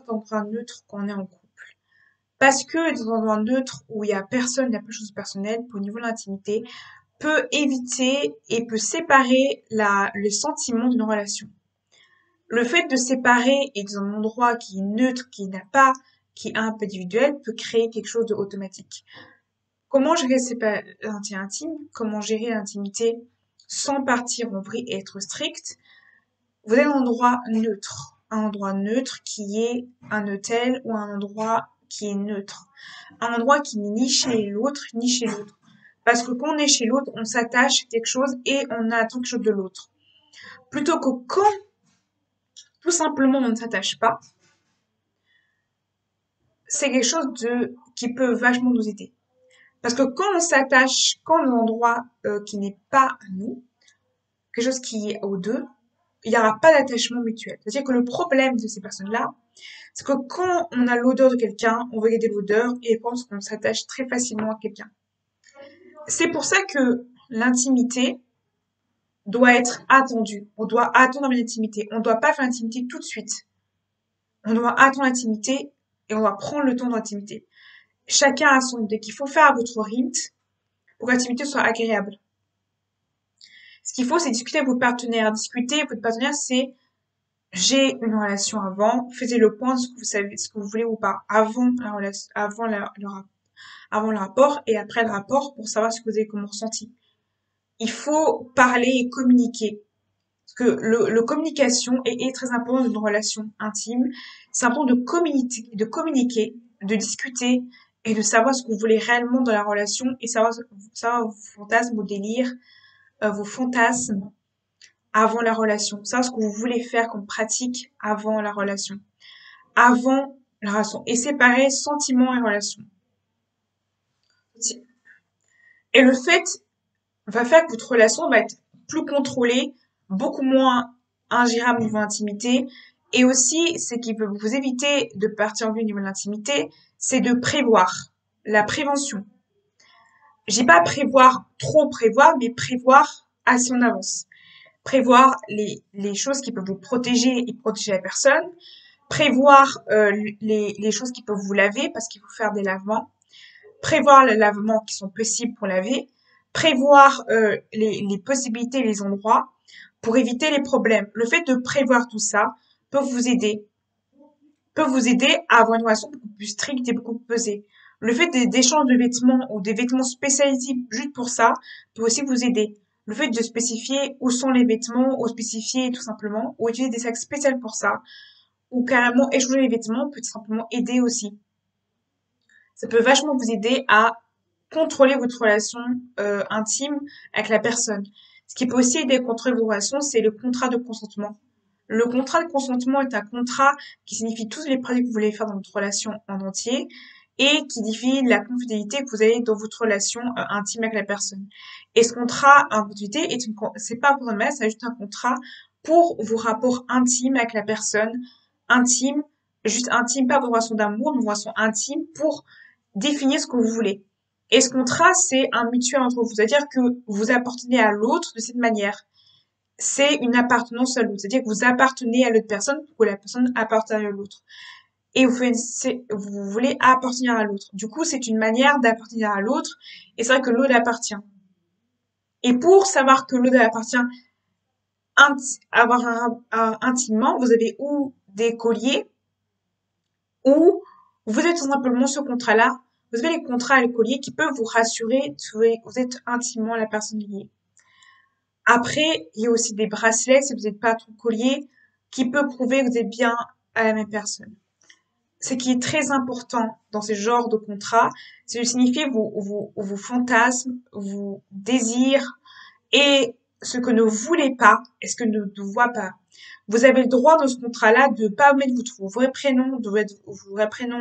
d'endroit neutre quand on est en couple. Parce que dans un endroit neutre où il y a personne, il n'y a pas de choses personnelles, au niveau de l'intimité, peut éviter et peut séparer le sentiment d'une relation. Le fait de séparer et dans un endroit qui est neutre, qui est un peu individuel, peut créer quelque chose d'automatique. Comment gérer l'intimité intime? Comment gérer l'intimité sans partir en vrille et être strict? Vous avez un endroit neutre qui est un hôtel ou un endroit qui est neutre. Un endroit qui n'est ni chez l'autre, ni chez l'autre. Parce que quand on est chez l'autre, on s'attache à quelque chose et on attend quelque chose de l'autre. Plutôt que quand, tout simplement, on ne s'attache pas, c'est quelque chose qui peut vachement nous aider. Parce que quand on s'attache, quand on est dans un endroit qui n'est pas à nous, quelque chose qui est aux deux, il n'y aura pas d'attachement mutuel. C'est-à-dire que le problème de ces personnes-là, c'est que quand on a l'odeur de quelqu'un, on va garder l'odeur et pense qu'on s'attache très facilement à quelqu'un. C'est pour ça que l'intimité doit être attendue. On doit attendre l'intimité. On ne doit pas faire l'intimité tout de suite. On doit attendre l'intimité et on doit prendre le temps de l'intimité. Chacun a son idée qu'il faut faire à votre rythme pour que l'intimité soit agréable. Ce qu'il faut, c'est discuter avec votre partenaire. Discuter avec votre partenaire, c'est j'ai une relation avant, faisez le point de ce que vous savez, ce que vous voulez ou pas, avant la relation, avant le rapport et après le rapport pour savoir ce que vous avez comme ressenti. Il faut parler et communiquer. Parce que le communication est très important dans une relation intime. C'est important de communiquer, de discuter et de savoir ce que vous voulez réellement dans la relation et savoir vos fantasmes, vos délires, vos fantasmes avant la relation. Savoir ce que vous voulez faire comme pratique avant la relation. Avant la relation. Et séparer sentiment et relation. Et le fait va faire que votre relation va être plus contrôlée, beaucoup moins ingérable au niveau de l'intimité. Et aussi, ce qui peut vous éviter de partir en vue au niveau de l'intimité, c'est de prévoir. La prévention. J'ai pas prévoir, trop prévoir, mais prévoir assez en avance. Prévoir les choses qui peuvent vous protéger et protéger la personne. Prévoir les choses qui peuvent vous laver parce qu'il faut faire des lavements. Prévoir les lavements qui sont possibles pour laver. Prévoir les possibilités, les endroits pour éviter les problèmes. Le fait de prévoir tout ça peut vous aider à avoir une relation beaucoup plus stricte et beaucoup plus pesée. Le fait d'échanges de vêtements ou des vêtements spécialisés juste pour ça peut aussi vous aider. Le fait de spécifier où sont les vêtements, ou spécifier tout simplement, ou utiliser des sacs spéciaux pour ça, ou carrément échanger les vêtements peut tout simplement aider aussi. Ça peut vachement vous aider à contrôler votre relation intime avec la personne. Ce qui peut aussi aider à contrôler vos relations, c'est le contrat de consentement. Le contrat de consentement est un contrat qui signifie toutes les pratiques que vous voulez faire dans votre relation en entier et qui définit la confidélité que vous avez dans votre relation intime avec la personne. Et ce contrat en confidélité c'est pas un contrat de mariage, c'est juste un contrat pour vos rapports intimes avec la personne, intime, juste intime, pas vos relations d'amour, mais vos relations intimes pour définir ce que vous voulez. Et ce contrat, c'est un mutuel entre vous, c'est-à-dire que vous appartenez à l'autre de cette manière. C'est une appartenance à l'autre, c'est-à-dire que vous appartenez à l'autre personne pour que la personne appartienne à l'autre. Et vous voulez appartenir à l'autre. Du coup, c'est une manière d'appartenir à l'autre, et c'est vrai que l'autre appartient. Et pour savoir que l'autre appartient, intimement, vous avez ou des colliers, ou vous êtes tout simplement ce contrat-là. Vous avez les contrats et les colliers qui peuvent vous rassurer que vous êtes intimement la personne liée. Après, il y a aussi des bracelets, si vous n'êtes pas trop collier, qui peut prouver que vous êtes bien à la même personne. Ce qui est très important dans ce genre de contrat, c'est de signifier vos fantasmes, vos désirs et ce que ne voulez pas et ce que ne voit pas. Vous avez le droit dans ce contrat-là de pas mettre votre vrai prénom, de pas mettre votre vrai prénom,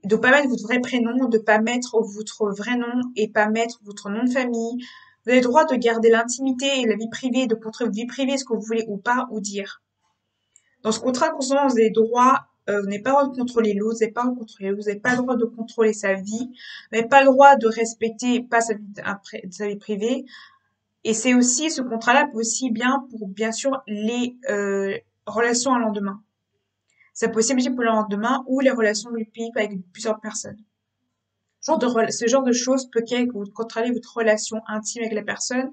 de pas mettre votre vrai nom et pas mettre votre nom de famille. Vous avez le droit de garder l'intimité et la vie privée, de montrer votre vie privée, ce que vous voulez ou pas, ou dire. Dans ce contrat de consentement, vous avez le droit, vous n'avez pas le droit de contrôler l'autre, vous n'avez pas le droit de contrôler l'autre, vous n'avez pas le droit de contrôler sa vie, vous n'avez pas le droit de respecter pas sa vie privée. Et c'est aussi, ce contrat-là peut aussi bien pour, bien sûr, les relations à lendemain. Ça peut aussi marcher pour le lendemain ou les relations multiples avec plusieurs personnes. Ce genre de choses peut que vous contrôlez votre relation intime avec la personne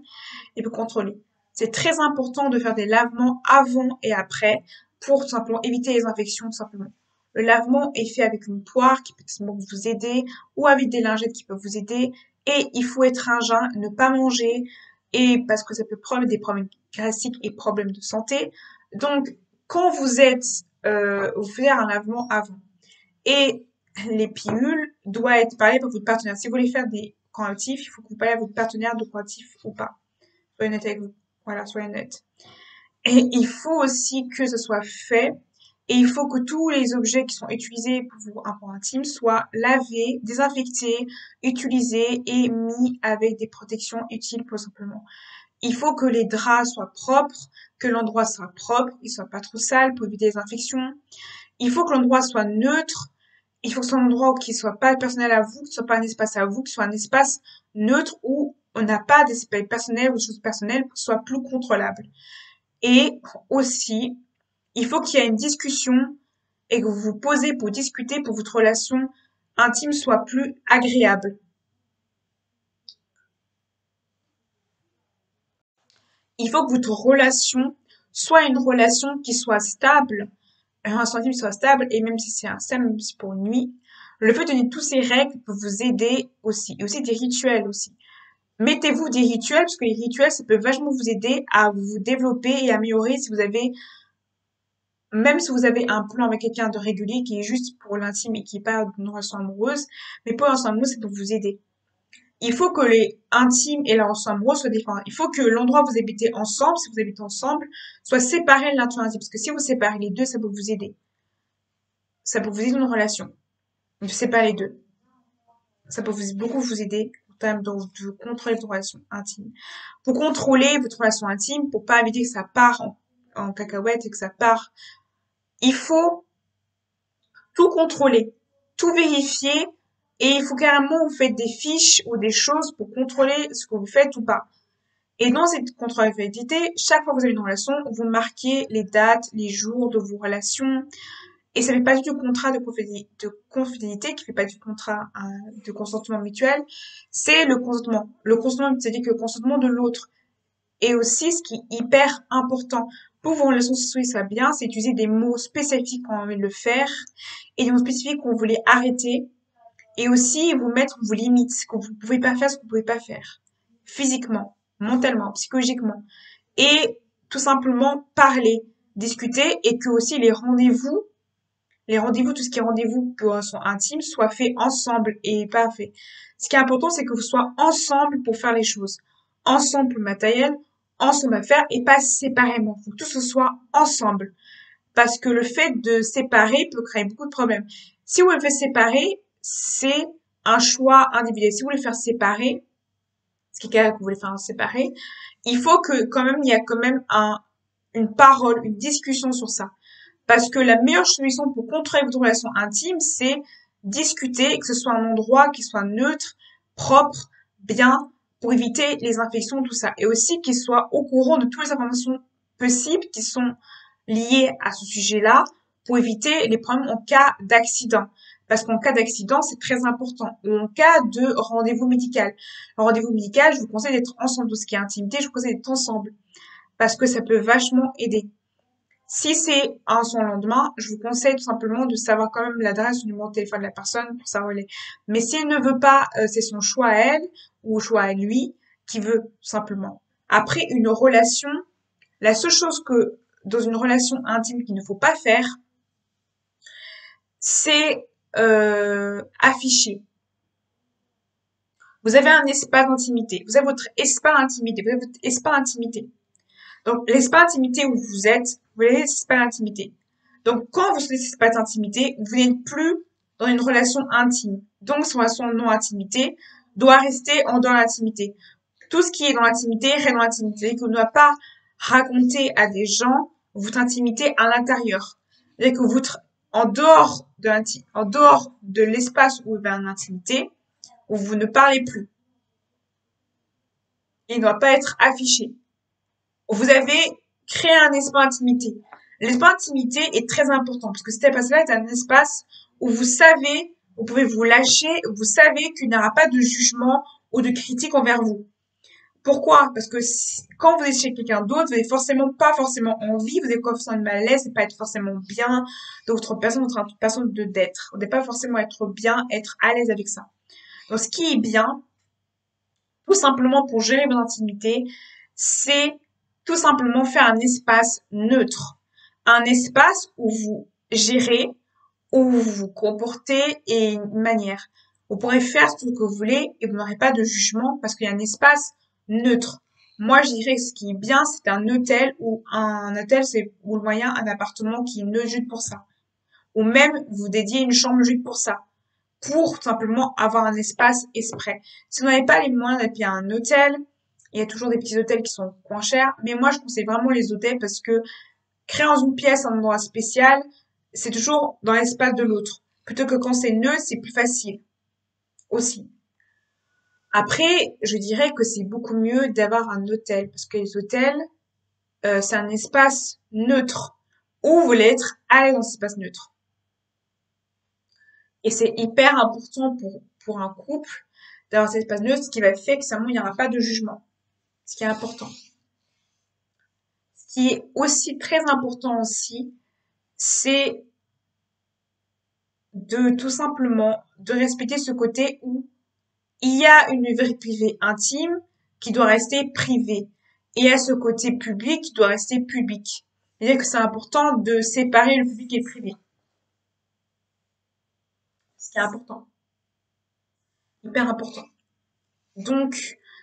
et peut contrôler. C'est très important de faire des lavements avant et après pour tout simplement éviter les infections, tout simplement. Le lavement est fait avec une poire qui peut vous aider ou avec des lingettes qui peuvent vous aider. Et il faut être à jeun, ne pas manger, et parce que ça peut provoquer des problèmes gastriques et problèmes de santé. Donc, quand vous faites un lavement avant. Et les pilules doivent être parlées par votre partenaire. Si vous voulez faire des correctifs, il faut que vous parlez à votre partenaire de correctifs ou pas. Soyez honnête avec vous. Voilà, soyez honnête. Et il faut aussi que ce soit fait. Et il faut que tous les objets qui sont utilisés pour vous un point intime soient lavés, désinfectés, utilisés et mis avec des protections utiles tout simplement. Il faut que les draps soient propres, que l'endroit soit propre, il soit pas trop sale pour éviter les infections. Il faut que l'endroit soit neutre. Il faut que ce soit un endroit qui soit pas personnel à vous, qui soit pas un espace à vous, qui soit un espace neutre où on n'a pas d'espace personnel ou de choses personnelles pour que ce soit plus contrôlable. Et aussi, il faut qu'il y ait une discussion et que vous vous posez pour discuter pour que votre relation intime soit plus agréable. Il faut que votre relation soit une relation qui soit stable, un relation intime soit stable, et même si c'est un stable, même si pour une nuit, le fait de donner toutes ces règles peut vous aider aussi, et aussi des rituels aussi. Mettez-vous des rituels, parce que les rituels, ça peut vachement vous aider à vous développer et améliorer si vous avez, même si vous avez un plan avec quelqu'un de régulier qui est juste pour l'intime et qui est pas d'une relation amoureuse, mais pour une relation amoureuse, ça peut vous aider. Il faut que les intimes et la relation amoureuse soient différents. Il faut que l'endroit où vous habitez ensemble, si vous habitez ensemble, soit séparé de l'intime intime. Parce que si vous séparez les deux, ça peut vous aider. Ça peut vous aider dans une relation. Ne séparez les deux. Ça peut beaucoup vous aider en termes de contrôler votre relation intime. Pour contrôler votre relation intime, pour pas éviter que ça part en cacahuète et que ça part, il faut tout contrôler, tout vérifier, et il faut carrément vous faites des fiches ou des choses pour contrôler ce que vous faites ou pas. Et dans cette contrôlabilité, chaque fois que vous avez une relation, vous marquez les dates, les jours de vos relations, et ça fait pas du contrat de confidélité, qui fait pas du contrat de consentement mutuel, c'est le consentement. Le consentement, c'est-à-dire que le consentement de l'autre. Et aussi, ce qui est hyper important pour vos relations sexuelles, ça va bien, c'est utiliser des mots spécifiques quand on a envie de le faire, et des mots spécifiques qu'on voulait arrêter, et aussi vous mettre vos limites, ce que vous pouvez pas faire, ce que vous pouvez pas faire. Physiquement, mentalement, psychologiquement. Et tout simplement parler, discuter, et que aussi les rendez-vous, tout ce qui est rendez-vous pour sont intimes, soit fait ensemble et pas fait. Ce qui est important, c'est que vous soyez ensemble pour faire les choses. Ensemble pour le matériel, ensemble à faire et pas séparément. Faut que tout ce soit ensemble. Parce que le fait de séparer peut créer beaucoup de problèmes. Si vous le faites séparer, c'est un choix individuel. Si vous voulez faire séparer, ce qui est clair que vous voulez faire séparer, il faut que quand même, il y a quand même une parole, une discussion sur ça. Parce que la meilleure solution pour contrôler votre relation intime, c'est discuter, que ce soit un endroit qui soit neutre, propre, bien, pour éviter les infections, tout ça. Et aussi qu'il soit au courant de toutes les informations possibles qui sont liées à ce sujet-là, pour éviter les problèmes en cas d'accident. Parce qu'en cas d'accident, c'est très important. Ou en cas de rendez-vous médical. Le rendez-vous médical, je vous conseille d'être ensemble. Tout ce qui est intimité, je vous conseille d'être ensemble. Parce que ça peut vachement aider. Si c'est son lendemain, je vous conseille tout simplement de savoir quand même l'adresse du numéro de téléphone de la personne pour savoir les. Mais s'il ne veut pas, c'est son choix à elle ou choix à lui qui veut tout simplement. Après une relation, la seule chose que dans une relation intime qu'il ne faut pas faire, c'est afficher. Vous avez un espace d'intimité, vous avez votre espace d'intimité, vous avez votre espace d'intimité. Donc, l'espace d'intimité où vous êtes, vous avez l'espace d'intimité. Donc, quand vous êtes dans cet espace d'intimité, vous n'êtes plus dans une relation intime. Donc, cette relation non-intimité doit rester en dehors de l'intimité. Tout ce qui est dans l'intimité reste dans l'intimité. Vous ne doit pas raconter à des gens votre intimité à l'intérieur. C'est-à-dire que en dehors de l'espace où vous avez une intimité, où vous ne parlez plus. Il ne doit pas être affiché. Vous avez créé un espace d'intimité. L'espace d'intimité est très important parce que cet espace-là est un espace où vous savez, vous pouvez vous lâcher, vous savez qu'il n'y aura pas de jugement ou de critique envers vous. Pourquoi? Parce que quand vous êtes chez quelqu'un d'autre, vous n'avez forcément pas forcément envie, vous avez forcément mal à l'aise, et pas être forcément bien de votre façon de d'être. Vous n'avez pas forcément être bien, être à l'aise avec ça. Donc, ce qui est bien, tout simplement pour gérer votre intimité, c'est tout simplement faire un espace neutre. Un espace où vous gérez, où vous vous comportez et une manière. Vous pourrez faire ce que vous voulez et vous n'aurez pas de jugement parce qu'il y a un espace neutre. Moi, je dirais que ce qui est bien, c'est un hôtel ou un hôtel, c'est ou le moyen, un appartement qui est neutre juste pour ça. Ou même vous dédiez une chambre juste pour ça pour tout simplement avoir un espace exprès. Si vous n'avez pas les moyens d'aller payer un hôtel, il y a toujours des petits hôtels qui sont moins chers, mais moi je conseille vraiment les hôtels parce que créer dans une pièce un endroit spécial, c'est toujours dans l'espace de l'autre. Plutôt que quand c'est neutre, c'est plus facile aussi. Après, je dirais que c'est beaucoup mieux d'avoir un hôtel parce que les hôtels, c'est un espace neutre où vous voulez être à l'aise dans cet espace neutre. Et c'est hyper important pour un couple d'avoir cet espace neutre, ce qui va faire que il n'y aura pas de jugement. Ce qui est important. Ce qui est aussi très important aussi, c'est de tout simplement de respecter ce côté où il y a une vie privée intime qui doit rester privée. Et il y a ce côté public qui doit rester public. C'est-à-dire que c'est important de séparer le public et le privé. Ce qui est important. Hyper important. Donc,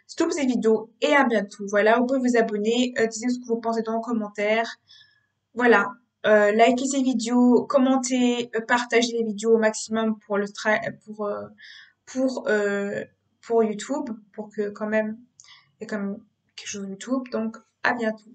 c'est tout pour cette vidéo et à bientôt. Voilà, vous pouvez vous abonner, dites ce que vous pensez dans les commentaires. Voilà, likez ces vidéos, commentez, partagez les vidéos au maximum pour pour euh, pour YouTube, pour que quand même il y ait quand même quelque chose sur YouTube. Donc, à bientôt.